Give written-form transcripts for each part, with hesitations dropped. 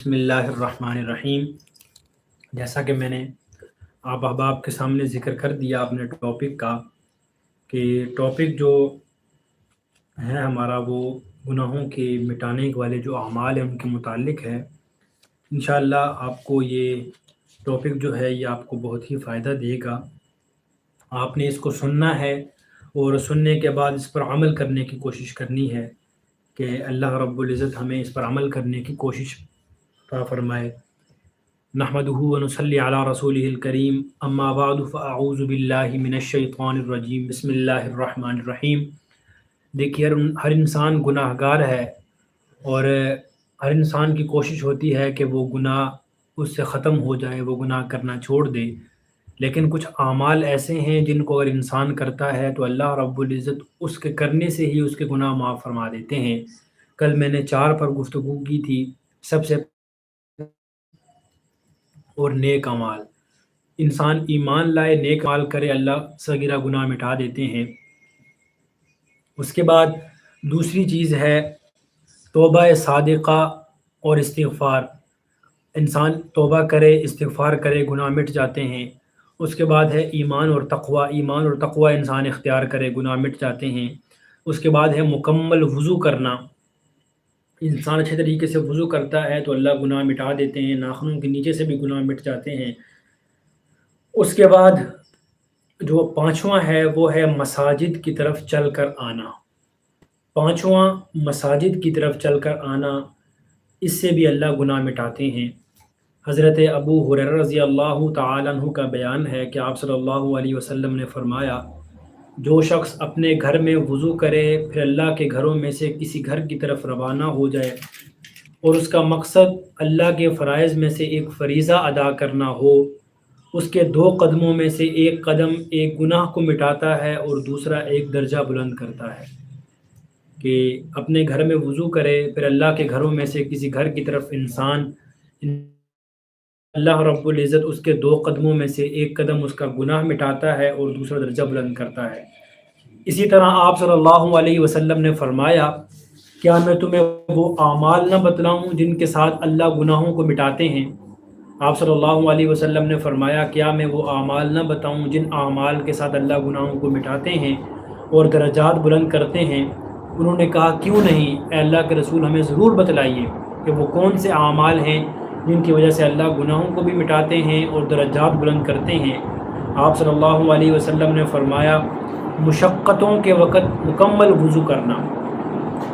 بسم اللہ الرحمن الرحیم۔ جیسا کہ میں نے آپ احباب کے سامنے ذکر کر دیا اپنے ٹاپک کا، کہ ٹاپک جو ہے ہمارا وہ گناہوں کے مٹانے والے جو اعمال ہیں ان کے متعلق ہے۔ انشاءاللہ آپ کو یہ ٹاپک جو ہے یہ آپ کو بہت ہی فائدہ دے گا۔ آپ نے اس کو سننا ہے اور سننے کے بعد اس پر عمل کرنے کی کوشش کرنی ہے کہ اللہ رب العزت ہمیں اس پر عمل کرنے کی کوشش فرمائے۔ نحمدہ ونصلی علی رسولہ الکریم، اما بعد فاعوذ باللہ من الشیطان الرجیم، بسم اللہ الرحمن الرحیم۔ دیکھیے ہر انسان گناہ گار ہے اور ہر انسان کی کوشش ہوتی ہے کہ وہ گناہ اس سے ختم ہو جائے، وہ گناہ کرنا چھوڑ دے، لیکن کچھ اعمال ایسے ہیں جن کو اگر انسان کرتا ہے تو اللہ رب العزت اس کے کرنے سے ہی اس کے گناہ معاف فرما دیتے ہیں۔ کل میں نے 4 پر گفتگو کی تھی۔ سب سے اور نیک اعمال، انسان ایمان لائے، نیک اعمال کرے، اللہ صغیرہ گناہ مٹا دیتے ہیں۔ اس کے بعد دوسری چیز ہے توبہ صادقہ اور استغفار۔ انسان توبہ کرے، استغفار کرے، گناہ مٹ جاتے ہیں۔ اس کے بعد ہے ایمان اور تقوی، ایمان اور تقوی انسان اختیار کرے، گناہ مٹ جاتے ہیں۔ اس کے بعد ہے مکمل وضو کرنا، انسان اچھے طریقے سے وضو کرتا ہے تو اللہ گناہ مٹا دیتے ہیں، ناخنوں کے نیچے سے بھی گناہ مٹ جاتے ہیں۔ اس کے بعد جو 5واں ہے وہ ہے مساجد کی طرف چل کر آنا۔ 5واں مساجد کی طرف چل کر آنا، اس سے بھی اللہ گناہ مٹاتے ہیں۔ حضرت ابو ہریرہ رضی اللہ تعالی عنہ کا بیان ہے کہ آپ صلی اللہ علیہ وسلم نے فرمایا، جو شخص اپنے گھر میں وضو کرے پھر اللہ کے گھروں میں سے کسی گھر کی طرف روانہ ہو جائے اور اس کا مقصد اللہ کے فرائض میں سے ایک فریضہ ادا کرنا ہو، اس کے 2 قدموں میں سے ایک قدم ایک گناہ کو مٹاتا ہے اور دوسرا ایک درجہ بلند کرتا ہے۔ کہ اپنے گھر میں وضو کرے پھر اللہ کے گھروں میں سے کسی گھر کی طرف انسان، اللہ رب العزت اس کے 2 قدموں میں سے ایک قدم اس کا گناہ مٹاتا ہے اور دوسرا درجہ بلند کرتا ہے۔ اسی طرح آپ صلی اللہ علیہ وسلم نے فرمایا، کیا میں تمہیں وہ اعمال نہ بتلاؤں جن کے ساتھ اللہ گناہوں کو مٹاتے ہیں؟ آپ صلی اللہ علیہ وسلم نے فرمایا، کیا میں وہ اعمال نہ بتاؤں جن اعمال کے ساتھ اللہ گناہوں کو مٹاتے ہیں اور درجات بلند کرتے ہیں؟ انہوں نے کہا، کیوں نہیں اے اللہ کے رسول، ہمیں ضرور بتلائیے کہ وہ کون سے اعمال ہیں جن کی وجہ سے اللہ گناہوں کو بھی مٹاتے ہیں اور درجات بلند کرتے ہیں۔ آپ صلی اللہ علیہ وسلم نے فرمایا، مشقتوں کے وقت مکمل وضو کرنا،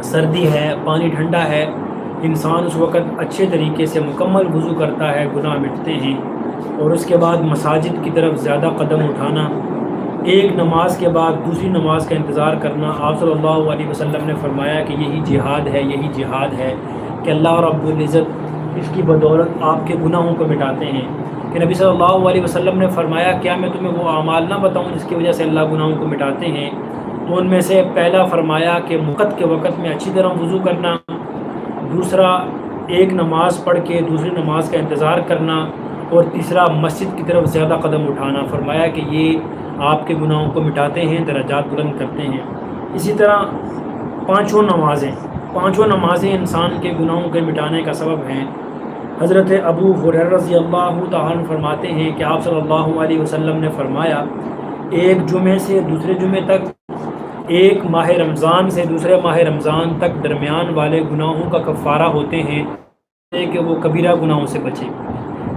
سردی ہے، پانی ٹھنڈا ہے، انسان اس وقت اچھے طریقے سے مکمل وضو کرتا ہے، گناہ مٹتے ہیں۔ اور اس کے بعد مساجد کی طرف زیادہ قدم اٹھانا، ایک نماز کے بعد دوسری نماز کا انتظار کرنا۔ آپ صلی اللہ علیہ وسلم نے فرمایا کہ یہی جہاد ہے، یہی جہاد ہے کہ اللہ رب العزت اس کی بدولت آپ کے گناہوں کو مٹاتے ہیں۔ کہ نبی صلی اللہ علیہ وسلم نے فرمایا، کیا میں تمہیں وہ اعمال نہ بتاؤں جس کی وجہ سے اللہ گناہوں کو مٹاتے ہیں؟ تو ان میں سے پہلا فرمایا کہ وقت کے وقت میں اچھی طرح وضو کرنا، دوسرا ایک نماز پڑھ کے دوسری نماز کا انتظار کرنا، اور تیسرا مسجد کی طرف زیادہ قدم اٹھانا۔ فرمایا کہ یہ آپ کے گناہوں کو مٹاتے ہیں، درجات بلند کرتے ہیں۔ اسی طرح 5 نمازیں انسان کے گناہوں کے مٹانے کا سبب ہیں۔ حضرت ابو ہریرہ رضی اللہ تعالیٰ عنہ فرماتے ہیں کہ آپ صلی اللہ علیہ وسلم نے فرمایا، ایک جمعے سے دوسرے جمعے تک، ایک ماہ رمضان سے دوسرے ماہ رمضان تک درمیان والے گناہوں کا کفارہ ہوتے ہیں کہ وہ کبیرہ گناہوں سے بچے۔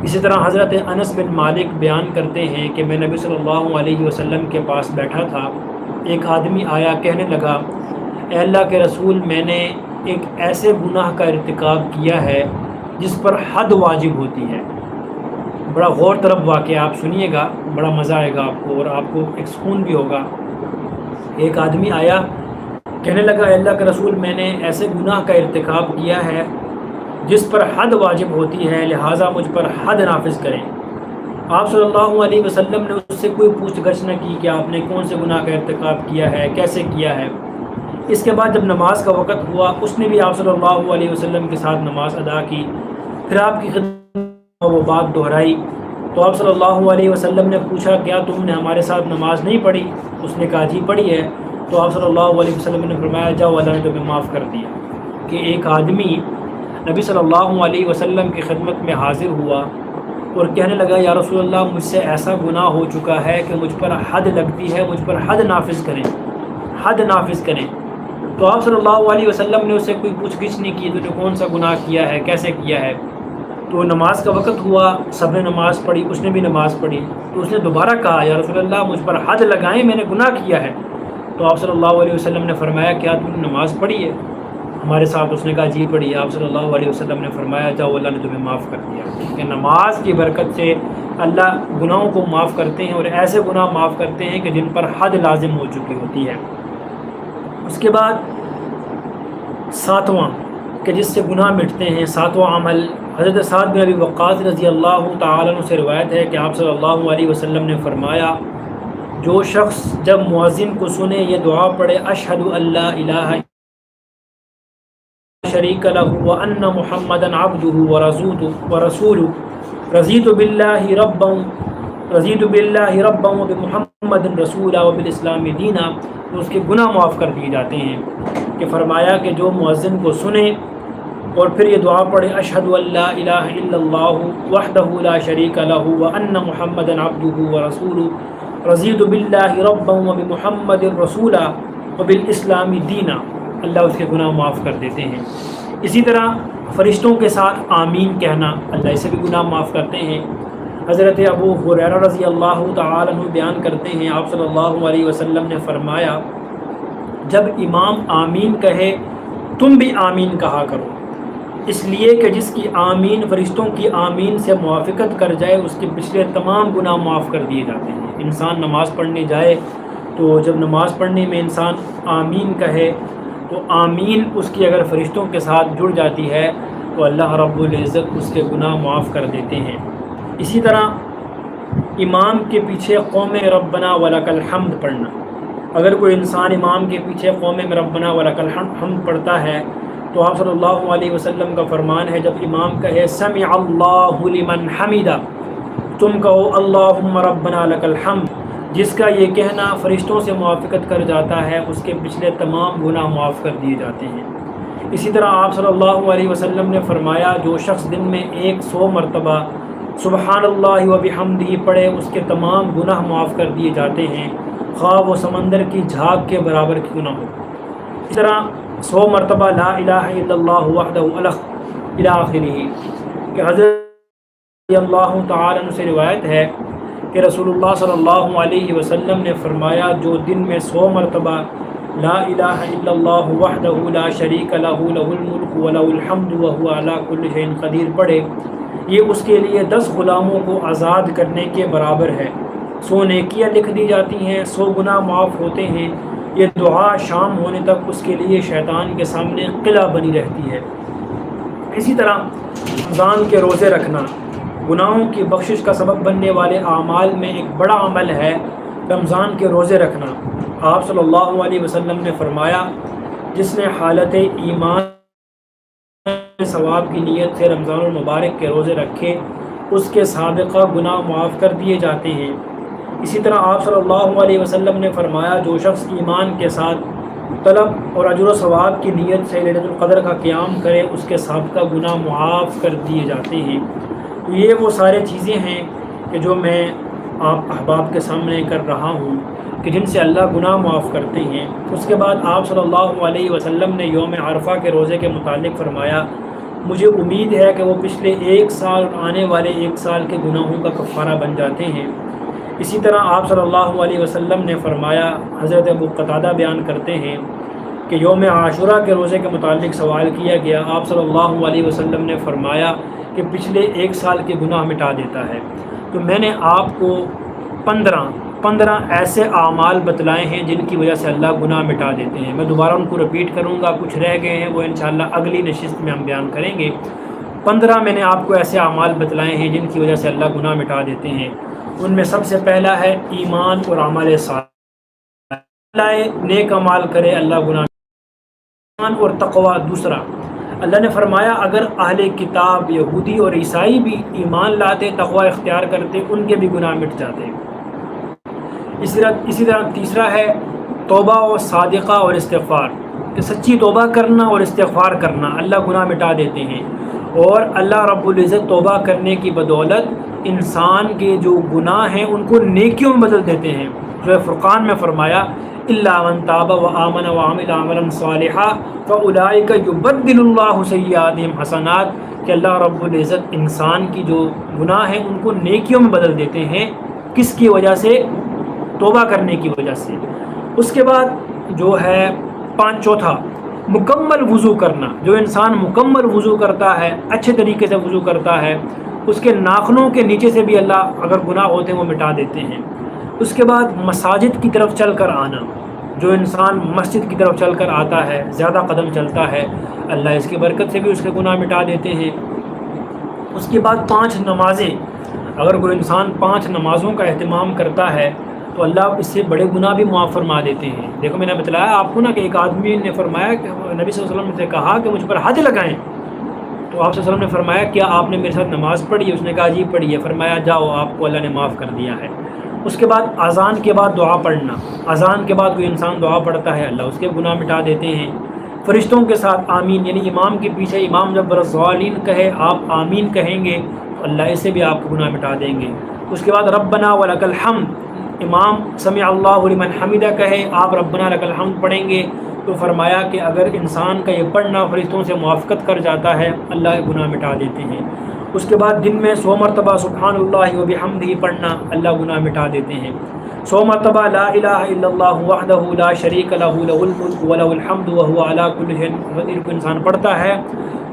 اسی طرح حضرت انس بن مالک بیان کرتے ہیں کہ میں نبی صلی اللہ علیہ وسلم کے پاس بیٹھا تھا، ایک آدمی آیا، کہنے لگا، اے اللہ کے رسول، میں نے ایک ایسے گناہ کا ارتکاب کیا ہے جس پر حد واجب ہوتی ہے۔ بڑا غور طلب واقعہ، آپ سنیے گا، بڑا مزہ آئے گا آپ کو اور آپ کو ایک سکون بھی ہوگا۔ ایک آدمی آیا، کہنے لگا، اے اللہ کے رسول، میں نے ایسے گناہ کا ارتکاب کیا ہے جس پر حد واجب ہوتی ہے، لہٰذا مجھ پر حد نافذ کریں۔ آپ صلی اللہ علیہ وسلم نے اس سے کوئی پوچھ گچھ نہ کی کہ آپ نے کون سے گناہ کا ارتکاب کیا ہے، کیسے کیا ہے۔ اس کے بعد جب نماز کا وقت ہوا، اس نے بھی آپ صلی اللہ علیہ وسلم کے ساتھ نماز ادا کی، پھر آپ کی خدمت میں وہ بات دہرائی تو آپ صلی اللہ علیہ وسلم نے پوچھا، کیا تم نے ہمارے ساتھ نماز نہیں پڑھی؟ اس نے کہا، جی پڑھی ہے۔ تو آپ صلی اللہ علیہ وسلم نے فرمایا، جاؤ، اللہ نے تمہیں معاف کر دیا۔ کہ ایک آدمی نبی صلی اللہ علیہ وسلم کی خدمت میں حاضر ہوا اور کہنے لگا یا رسول اللہ مجھ سے ایسا گناہ ہو چکا ہے کہ مجھ پر حد لگتی ہے، مجھ پر حد نافذ کریں، حد نافذ کریں۔ تو آپ صلی اللہ علیہ وسلم نے اسے کوئی پوچھ گچھ نہیں کی تو نے کون سا گناہ کیا ہے، کیسے کیا ہے۔ تو نماز کا وقت ہوا، سب نے نماز پڑھی، اس نے بھی نماز پڑھی، تو اس نے دوبارہ کہا یا رسول اللہ مجھ پر حد لگائیں، میں نے گناہ کیا ہے۔ تو آپ صلی اللہ علیہ وسلم نے فرمایا کیا تم نے نماز پڑھی ہے ہمارے ساتھ؟ اس نے کہا جی پڑھی ہے۔ آپ صلی اللہ علیہ وسلم نے فرمایا جاؤ اللہ نے تمہیں معاف کر دیا، کہ نماز کی برکت سے اللہ گناہوں کو معاف کرتے ہیں، اور ایسے گناہ معاف کرتے ہیں کہ جن پر حد لازم ہو چکی ہوتی ہے۔ اس کے بعد ساتواں کہ جس سے گناہ مٹتے ہیں، ساتواں عمل حضرت سعد بن ابی وقاص رضی اللہ تعالیٰ عنہ سے روایت ہے کہ آپ صلی اللہ علیہ وسلم نے فرمایا جو شخص جب مؤذن کو سنے یہ دعا پڑھے اشہد ان لا الہ شریک لہ وان محمدا عبدہ ورسولہ رضیت باللہ ربا وبمحمد رسولا وبالاسلام دینا، تو اس کے گناہ معاف کر دیے جاتے ہیں۔ کہ فرمایا کہ جو مؤذن کو سنے اور پھر یہ دعا پڑھے اشہد ان لا الہ الا اللہ وحدہ لا شریک لہ وان محمدا عبدہ ورسولہ رضیت باللہ ربا وبمحمد رسولا وبالاسلام دینا، اللہ اس کے گناہ معاف کر دیتے ہیں۔ اسی طرح فرشتوں کے ساتھ آمین کہنا، اللہ اسے بھی گناہ معاف کرتے ہیں۔ حضرت ابو ہریرہ رضی اللہ تعالیٰ عنہ بیان کرتے ہیں آپ صلی اللہ علیہ وسلم نے فرمایا جب امام آمین کہے تم بھی آمین کہا کرو، اس لیے کہ جس کی آمین فرشتوں کی آمین سے موافقت کر جائے اس کے پچھلے تمام گناہ معاف کر دیے جاتے ہیں۔ انسان نماز پڑھنے جائے تو جب نماز پڑھنے میں انسان آمین کہے تو آمین اس کی اگر فرشتوں کے ساتھ جڑ جاتی ہے تو اللہ رب العزت اس کے گناہ معاف کر دیتے ہیں۔ اسی طرح امام کے پیچھے قوم ربنا ولک الحمد پڑھنا، اگر کوئی انسان امام کے پیچھے قوم ربنا ولک الحمد پڑھتا ہے تو آپ صلی اللہ علیہ وسلم کا فرمان ہے جب امام کہے سمع اللہ لمن حمدہ تم کہو اللہم ربنا لک الحمد، جس کا یہ کہنا فرشتوں سے موافقت کر جاتا ہے اس کے پچھلے تمام گناہ معاف کر دیے جاتے ہیں۔ اسی طرح آپ صلی اللہ علیہ وسلم نے فرمایا جو شخص دن میں 100 مرتبہ سبحان اللہ و بحمدہ پڑھے اس کے تمام گناہ معاف کر دیے جاتے ہیں، خواہ وہ سمندر کی جھاگ کے برابر کی گناہ ہو۔ اس طرح 100 مرتبہ لا الہ الا اللہ وحدہ الی آخرہ کہ حضرت اللہ تعالیٰ عنہ سے روایت ہے کہ رسول اللہ صلی اللہ علیہ وسلم نے فرمایا جو دن میں 100 مرتبہ لا الہ الا اللہ وحدہ لا شریک لہ لہ الملک ولہ الحمد وہو علی کل شیء قدیر پڑھے، یہ اس کے لیے 10 غلاموں کو آزاد کرنے کے برابر ہے، 100 نیکیاں لکھ دی جاتی ہیں، 100 گناہ معاف ہوتے ہیں۔ یہ دعا شام ہونے تک اس کے لیے شیطان کے سامنے قلعہ بنی رہتی ہے۔ اسی طرح رمضان کے روزے رکھنا گناہوں کی بخشش کا سبب بننے والے اعمال میں ایک بڑا عمل ہے رمضان کے روزے رکھنا۔ آپ صلی اللہ علیہ وسلم نے فرمایا جس نے حالت ایمان ثواب کی نیت سے رمضان المبارک کے روزے رکھے اس کے سابقہ گناہ معاف کر دیے جاتے ہیں۔ اسی طرح آپ صلی اللہ علیہ وسلم نے فرمایا جو شخص ایمان کے ساتھ طلب اور اجر و ثواب کی نیت سے لیلۃ القدر کا قیام کرے اس کے سابقہ گناہ معاف کر دیے جاتے ہیں۔ تو یہ وہ سارے چیزیں ہیں کہ جو میں آپ احباب کے سامنے کر رہا ہوں کہ جن سے اللہ گناہ معاف کرتے ہیں۔ اس کے بعد آپ صلی اللہ علیہ وسلم نے یوم عرفہ کے روزے کے متعلق فرمایا مجھے امید ہے کہ وہ پچھلے 1 سال اور آنے والے 1 سال کے گناہوں کا کفارہ بن جاتے ہیں۔ اسی طرح آپ صلی اللہ علیہ وسلم نے فرمایا حضرت ابو قتادہ بیان کرتے ہیں کہ یوم عاشورہ کے روزے کے متعلق سوال کیا گیا، آپ صلی اللہ علیہ وسلم نے فرمایا کہ پچھلے 1 سال کے گناہ مٹا دیتا ہے۔ تو میں نے آپ کو 15 ایسے اعمال بتلائے ہیں جن کی وجہ سے اللہ گناہ مٹا دیتے ہیں۔ میں دوبارہ ان کو رپیٹ کروں گا، کچھ رہ گئے ہیں وہ انشاءاللہ اگلی نشست میں ہم بیان کریں گے۔ 15 میں نے آپ کو ایسے اعمال بتلائے ہیں جن کی وجہ سے اللہ گناہ مٹا دیتے ہیں۔ ان میں سب سے پہلا ہے ایمان اور عمل صالح، نیک اعمال کرے اللہ گناہ، ایمان اور تقوی دوسرا۔ اللہ نے فرمایا اگر اہل کتاب یہودی اور عیسائی بھی ایمان لاتے تقوی اختیار کرتے ان کے بھی گناہ مٹ جاتے۔ اسی طرح تیسرا ہے توبہ و صادقہ اور استغفار، کہ سچی توبہ کرنا اور استغفار کرنا اللہ گناہ مٹا دیتے ہیں، اور اللہ رب العزت توبہ کرنے کی بدولت انسان کے جو گناہ ہیں ان کو نیکیوں میں بدل دیتے ہیں۔ جو فرقان میں فرمایا الا من تاب وآمن وعمل عملا صالحا فاولئک یبدل اللہ سیئاتہم حسنات، کہ اللہ رب العزت انسان کی جو گناہ ہیں ان کو نیکیوں میں بدل دیتے ہیں۔ کس کی وجہ سے؟ توبہ کرنے کی وجہ سے۔ اس کے بعد جو ہے چوتھا مکمل وضو کرنا۔ جو انسان مکمل وضو کرتا ہے، اچھے طریقے سے وضو کرتا ہے، اس کے ناخنوں کے نیچے سے بھی اللہ اگر گناہ ہوتے ہیں وہ مٹا دیتے ہیں۔ اس کے بعد مساجد کی طرف چل کر آنا۔ جو انسان مسجد کی طرف چل کر آتا ہے، زیادہ قدم چلتا ہے، اللہ اس کی برکت سے بھی اس کے گناہ مٹا دیتے ہیں۔ اس کے بعد 5 نمازیں، اگر کوئی انسان 5 نمازوں کا اہتمام کرتا ہے تو اللہ اس سے بڑے گناہ بھی معاف فرما دیتے ہیں۔ دیکھو میں نے بتلایا آپ کو نا کہ ایک آدمی نے فرمایا کہ نبی صلی اللہ علیہ وسلم سے کہا کہ مجھ پر حد لگائیں، تو آپ صلی اللہ علیہ وسلم نے فرمایا کیا آپ نے میرے ساتھ نماز پڑھی ہے؟ اس نے کہا جی پڑھی ہے۔ فرمایا جاؤ آپ کو اللہ نے معاف کر دیا ہے۔ اس کے بعد اذان کے بعد دعا پڑھنا۔ اذان کے بعد کوئی انسان دعا پڑھتا ہے اللہ اس کے گناہ مٹا دیتے ہیں۔ فرشتوں کے ساتھ آمین، یعنی امام کے پیچھے امام جب برضوالین کہے آپ آمین کہیں گے تو اللہ اسے بھی آپ کو گناہ مٹا دیں گے۔ اس کے بعد ربنا ولک الحمد، امام سمع اللہ لمن حمدہ کہے آپ ربنا لک الحمد پڑھیں گے تو فرمایا کہ اگر انسان کا یہ پڑھنا فرشتوں سے موافقت کر جاتا ہے اللہ گناہ مٹا دیتے ہیں۔ اس کے بعد دن میں 100 مرتبہ سبحان اللہ وبحمدہ پڑھنا اللہ گناہ مٹا دیتے ہیں۔ 100 مرتبہ لا الہ الا اللہ وحدہ لا شریک لہ لہ الملک ولہ الحمد وہو علی کل شیء قدیر کو انسان پڑھتا ہے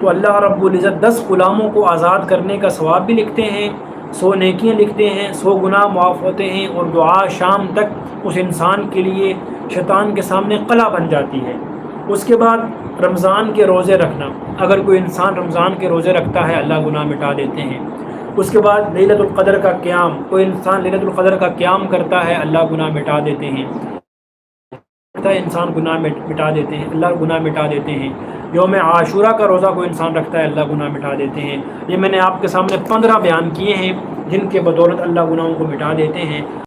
تو اللہ رب العزت 10 غلاموں کو آزاد کرنے کا ثواب بھی لکھتے ہیں، 100 نیکیاں لکھتے ہیں، 100 گناہ معاف ہوتے ہیں، اور دعا شام تک اس انسان کے لیے شیطان کے سامنے قلعہ بن جاتی ہے۔ اس کے بعد رمضان کے روزے رکھنا، اگر کوئی انسان رمضان کے روزے رکھتا ہے اللہ گناہ مٹا دیتے ہیں۔ اس کے بعد لیلۃ القدر کا قیام، کوئی انسان لیلۃ القدر کا قیام کرتا ہے اللہ گناہ مٹا دیتے ہیں، انسان گناہ مٹا دیتے ہیں، اللہ گناہ مٹا دیتے ہیں۔ یوم عاشورہ کا روزہ کوئی انسان رکھتا ہے اللہ گناہ مٹا دیتے ہیں۔ یہ میں نے آپ کے سامنے 15 بیان کیے ہیں جن کے بدولت اللہ گناہوں کو مٹا دیتے ہیں۔